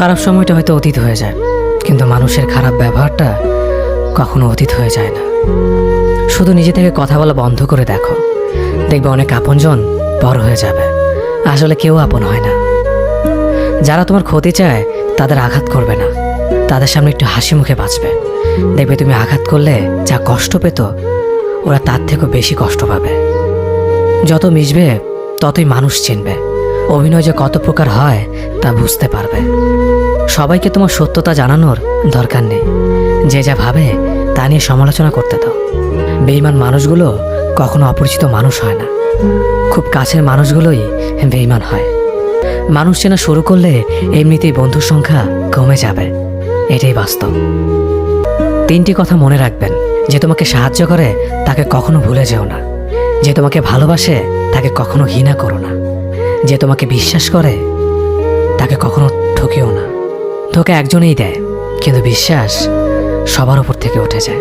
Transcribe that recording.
খারাপ সময়টা হয়তো অতীত হয়ে যায়, কিন্তু মানুষের খারাপ ব্যবহারটা কখনো অতীত হয়ে যায় না। শুধু নিজে থেকে কথা বলা বন্ধ করে দেখো, দেখবে অনেক আপনজন বড় হয়ে যাবে। আসলে কেউ আপন হয় না। যারা তোমার ক্ষতি চায় তাদের আঘাত করবে না, তাদের সামনে একটু হাসি মুখে বাঁচবে। দেখবে তুমি আঘাত করলে যা কষ্ট পেত, ওরা তার থেকেও বেশি কষ্ট পাবে। যত মিশবে ততই মানুষ চিনবে, অভিনয় যে কত প্রকার হয় তা বুঝতে পারবে। সবাইকে তোমার সত্যতা জানানোর দরকার নেই, যে যা ভাবে তা নিয়ে সমালোচনা করতে দাও। বেঈমান মানুষগুলো কখনো অপরিচিত মানুষ হয় না, খুব কাছের মানুষগুলোই বেঈমান হয়। মানুষ চেনা শুরু করলে এমনিতেই বন্ধুর সংখ্যা কমে যাবে, এটাই বাস্তব। 3টি কথা মনে রাখবেন: যে তোমাকে সাহায্য করে তাকে কখনো ভুলে যেও না, যে তোমাকে ভালোবাসে তাকে কখনো ঘৃণা করো না, যে তোমাকে বিশ্বাস করে তাকে কখনো ঠকিও না। ধোঁকা একজনেই দেয়, কিন্তু বিশ্বাস সবার উপর থেকে উঠে যায়।